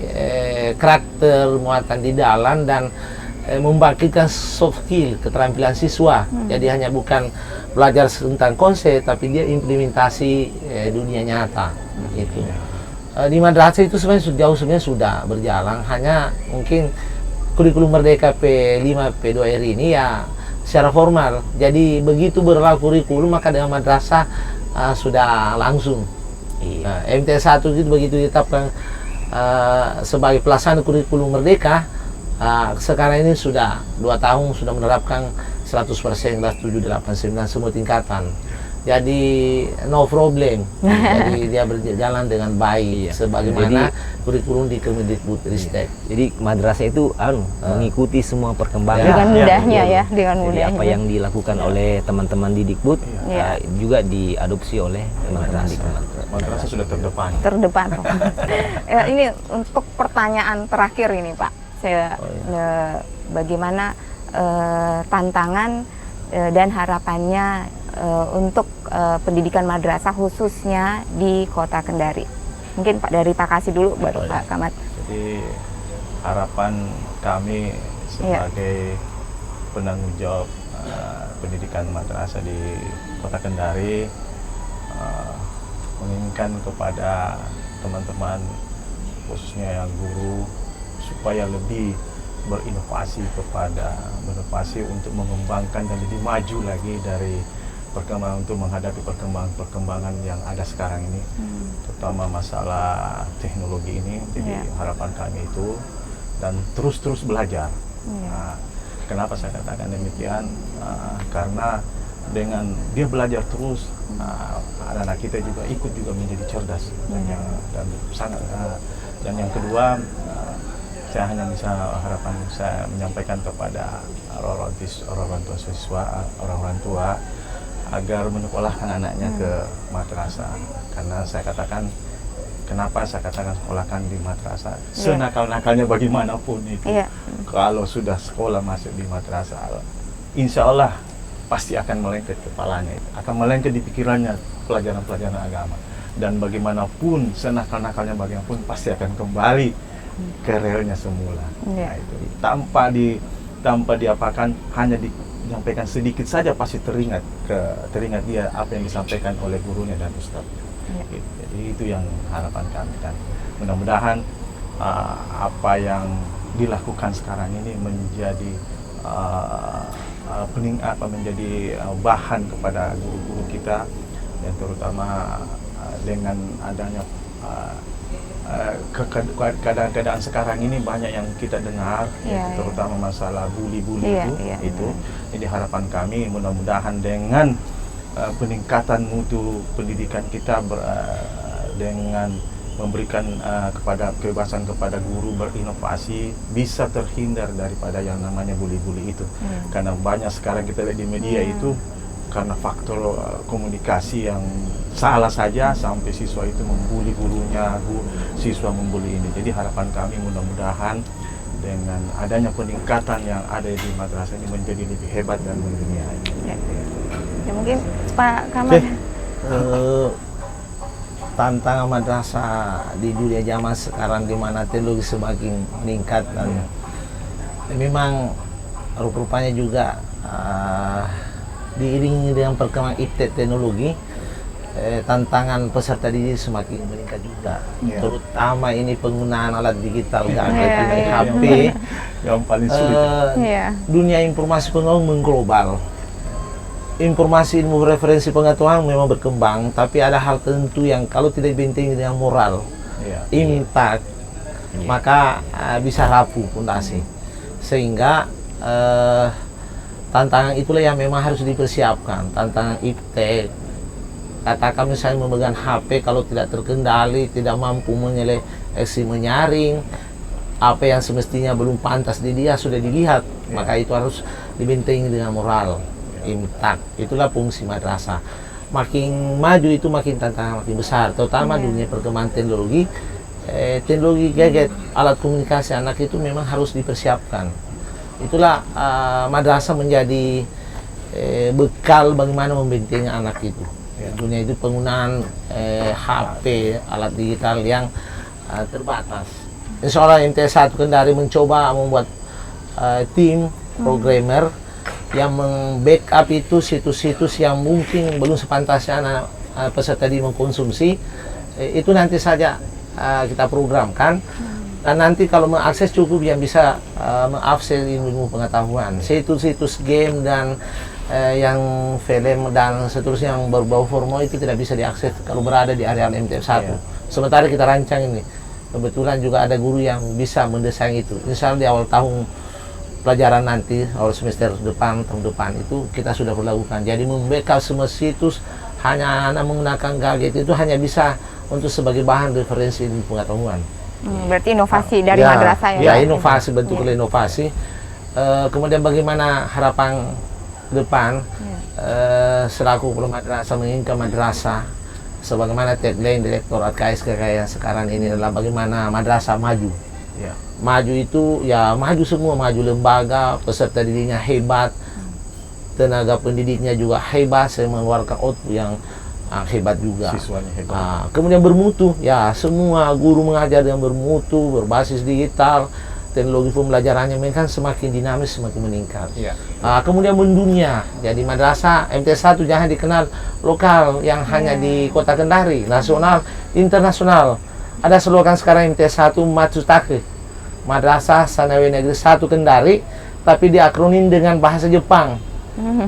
D: karakter muatan di dalam dan membangkitkan soft skill, keterampilan siswa. Jadi hanya bukan belajar tentang konsep, tapi dia implementasi dunia nyata. Gitu. Di madrasah itu sebenarnya sudah berjalan, hanya mungkin kurikulum merdeka P5 P2R ini ya secara formal. Jadi begitu berlaku kurikulum maka dengan madrasah sudah langsung. MT1 itu begitu ditetapkan sebagai pelaksana kurikulum merdeka, sekarang ini sudah 2 tahun sudah menerapkan 100% kelas 7, 8, 9 semua tingkatan. Jadi no problem. Jadi dia berjalan dengan baik sebagaimana kurikulum di Kemendikbudristek.
B: Jadi madrasah itu mengikuti semua perkembangan
A: dengan mudahnya dengan mudahnya.
B: Apa yang dilakukan oleh teman-teman di Dikbud juga diadopsi oleh teman-teman di
C: madrasah sudah terdepan.
A: Ini untuk pertanyaan terakhir ini Pak. Bagaimana tantangan dan harapannya untuk pendidikan madrasah khususnya di Kota Kendari? Mungkin dari Pak Kasih dulu, baru Pak Kamat.
C: Jadi harapan kami sebagai penanggung jawab pendidikan madrasah di Kota Kendari menginginkan kepada teman-teman khususnya yang guru, supaya lebih berinovasi untuk mengembangkan dan lebih maju lagi dari perkembangan untuk menghadapi perkembangan yang ada sekarang ini, terutama masalah teknologi ini. Jadi harapan kami itu dan terus belajar. Nah, kenapa saya katakan demikian? Karena dengan dia belajar terus, anak-anak kita juga ikut juga menjadi cerdas dan yang kedua, saya hanya bisa harapan saya menyampaikan kepada orang tua siswa, orang tua agar menyekolahkan anaknya ke madrasah. Karena saya katakan, kenapa saya katakan sekolahkan di madrasah? Senakal-nakalnya bagaimanapun itu, kalau sudah sekolah masuk di madrasah, insya Allah pasti akan melengket kepalanya, akan melengket di pikirannya pelajaran-pelajaran agama. Dan bagaimanapun, senakal-nakalnya bagaimanapun pasti akan kembali ke relnya semula. Nah, itu tanpa diapakan, hanya menyampaikan sedikit saja pasti teringat dia apa yang disampaikan oleh gurunya dan ustadznya. Gitu. Jadi itu yang harapan kami, dan mudah-mudahan apa yang dilakukan sekarang ini menjadi menjadi bahan kepada guru-guru kita, dan terutama dengan adanya keadaan sekarang ini banyak yang kita dengar, terutama masalah bully-bully itu. Jadi harapan kami mudah-mudahan dengan peningkatan mutu pendidikan kita dengan memberikan kebebasan kepada guru berinovasi, bisa terhindar daripada yang namanya bully-bully itu. Karena banyak sekarang kita lihat di media itu karena faktor komunikasi yang salah saja sampai siswa itu membuli gurunya, siswa membuli ini. Jadi harapan kami mudah-mudahan dengan adanya peningkatan yang ada di madrasah ini menjadi lebih hebat dan mendunia.
A: Ya mungkin Pak Kamal.
D: Tantangan madrasah di dunia zaman sekarang di mana teknologi semakin meningkat dan memang rupanya juga diiringi dengan perkembangan teknologi, tantangan peserta didik semakin meningkat juga. Terutama ini penggunaan alat digital, gadget, HP,
C: yang paling sulit.
D: Dunia informasi pengetahuan mengglobal. Informasi, ilmu, referensi pengetahuan memang berkembang, tapi ada hal tertentu yang kalau tidak dibentengi dengan moral, impact, maka bisa rapuh pondasi. Sehingga tantangan itulah yang memang harus dipersiapkan. Tantangan iptek, katakan misalnya memegang HP kalau tidak terkendali, tidak mampu menyeleksi, menyaring apa yang semestinya belum pantas di dia sudah dilihat, maka itu harus dibentengi dengan moral, impact. Itulah fungsi madrasah. Makin maju itu makin tantangan makin besar, terutama dunia perkembangan teknologi, teknologi gadget, alat komunikasi anak itu memang harus dipersiapkan. Itulah madrasah menjadi bekal bagaimana membentengi anak itu. Dunia itu penggunaan HP, alat digital yang terbatas. Insya Allah MT1 Kendari mencoba membuat tim programmer yang membackup itu situs-situs yang mungkin belum sepantasnya anak peserta didik mengkonsumsi. Itu nanti saja kita programkan. Dan nanti kalau mengakses cukup yang bisa mengakses ilmu pengetahuan, situs-situs game dan yang film dan seterusnya yang berbau formal itu tidak bisa diakses kalau berada di area MTF1. Sementara kita rancang ini, kebetulan juga ada guru yang bisa mendesain itu. Misalnya di awal tahun pelajaran nanti, awal semester depan, tahun depan itu kita sudah berlakukan. Jadi membackup semua situs, hanya anak menggunakan gadget itu hanya bisa untuk sebagai bahan referensi ilmu pengetahuan.
A: Berarti inovasi dari madrasah ya? Ya,
D: inovasi, bentuk inovasi. Kemudian bagaimana harapan depan selaku kepala madrasah menginginkan madrasah sebagaimana tagline Direktorat KSKK yang sekarang ini adalah bagaimana madrasah maju. Maju itu ya maju semua, maju lembaga, peserta didiknya hebat, tenaga pendidiknya juga hebat, saya mengeluarkan output yang hebat juga.
C: Siswanya hebat.
D: Kemudian bermutu, ya semua guru mengajar yang bermutu, berbasis digital, teknologi pembelajarannya kan semakin dinamis, semakin meningkat. Kemudian mendunia, jadi madrasah MT1 jangan dikenal lokal yang hanya di Kota Kendari, nasional, internasional. ada slogan sekarang MTS 1 Matsutake, Madrasah Sanawi Negeri 1 Kendari, tapi diakronim dengan bahasa Jepang.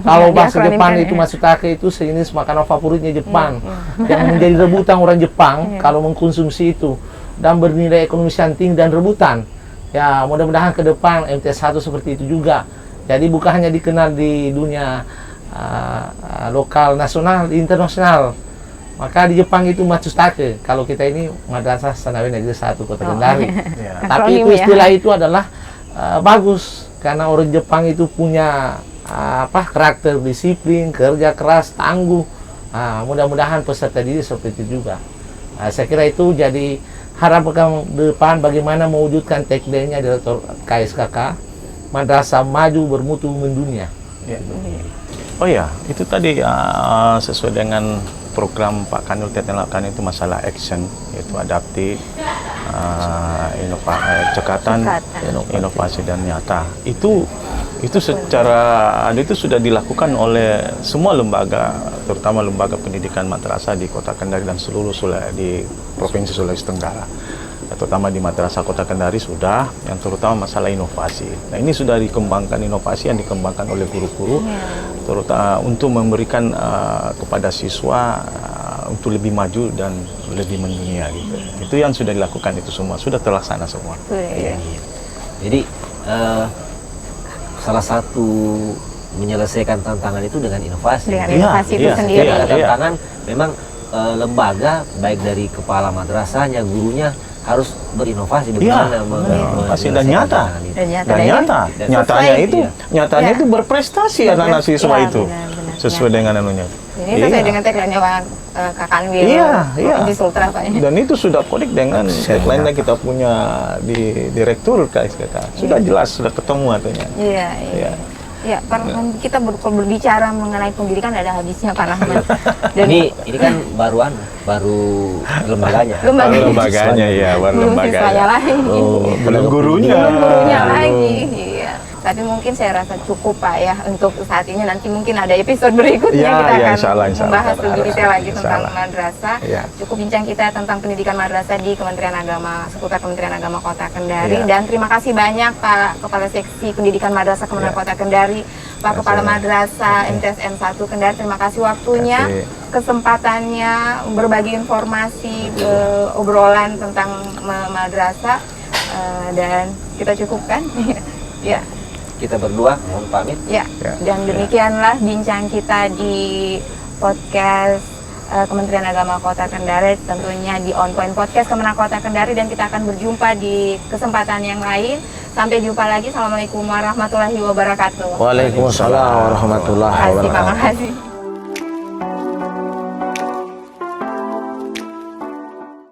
D: Kalau bahasa Jepang itu Matsutake itu sejenis makanan favoritnya Jepang, yang menjadi rebutan orang Jepang kalau mengkonsumsi itu, dan bernilai ekonomi yang tinggi dan rebutan. Ya, mudah-mudahan ke depan MTS 1 seperti itu juga. Jadi bukan hanya dikenal di dunia lokal, nasional, internasional. Maka di Jepang itu Matsutake. Kalau kita ini Madrasah Sanawi Negeri 1 Kota Kendari. Tapi itu istilah itu adalah bagus karena orang Jepang itu punya karakter disiplin, kerja keras, tangguh. Mudah-mudahan peserta didik seperti itu juga. Saya kira itu jadi harapan depan bagaimana mewujudkan tagline-nya Direktur KSKK, Madrasah Maju Bermutu Mendunia.
C: Oh ya, itu tadi sesuai dengan program Pak Kanwil Tet yang lakukan itu masalah action, yaitu adaptif, cekatan, inovasi dan nyata. Itu sudah dilakukan oleh semua lembaga, terutama lembaga pendidikan madrasah di Kota Kendari dan seluruh di Provinsi Sulawesi Tenggara. Terutama di Madrasah Kota Kendari sudah, yang terutama masalah inovasi. Nah, ini sudah dikembangkan, inovasi yang dikembangkan oleh guru-guru, terutama untuk memberikan kepada siswa untuk lebih maju dan lebih mendunia gitu. Itu yang sudah dilakukan, itu semua sudah terlaksana semua.
A: Iya.
B: Jadi salah satu menyelesaikan tantangan itu dengan inovasi.
A: Dengan inovasi itu sendiri.
B: Tantangan memang lembaga baik dari kepala madrasahnya, gurunya harus berinovasi bagaimana
C: dan nyatanya itu berprestasi anak-anak siswa itu sesuai dengan anunya.
A: Ini sesuai dengan tagline Kak Kanwil di Sultra Pak.
C: Dan itu sudah kodik dengan tagline yang kita punya di Direktur KSKK. Sudah jelas, sudah ketemu artinya.
A: Iya. Ya, kita berbicara mengenai pendidikan ada habisnya Pak Rahman.
B: Dan ini kan baru lembaganya.
C: Baru lembaganya. Belum gurunya
A: lagi. Iya. Tapi mungkin saya rasa cukup Pak ya untuk saat ini. Nanti mungkin ada episode berikutnya kita akan membahas lebih detail lagi tentang madrasah. Cukup bincang kita tentang pendidikan madrasah di Kementerian Agama, seputar Kementerian Agama Kota Kendari. Dan terima kasih banyak Pak Kepala Seksi Pendidikan Madrasah Kementerian Kota Kendari, Pak Kepala Madrasah MTSN 1 Kendari. Terima kasih waktunya, kesempatannya, berbagi informasi, obrolan tentang madrasah, dan kita cukupkan. Ya.
B: Kita berdua mohon pamit.
A: Dan demikianlah bincang kita di podcast Kementerian Agama Kota Kendari, tentunya di On Point Podcast Kemenang Kota Kendari, dan kita akan berjumpa di kesempatan yang lain. Sampai jumpa lagi. Assalamualaikum warahmatullahi wabarakatuh.
D: Waalaikumsalam warahmatullahi wabarakatuh.
A: Terima kasih.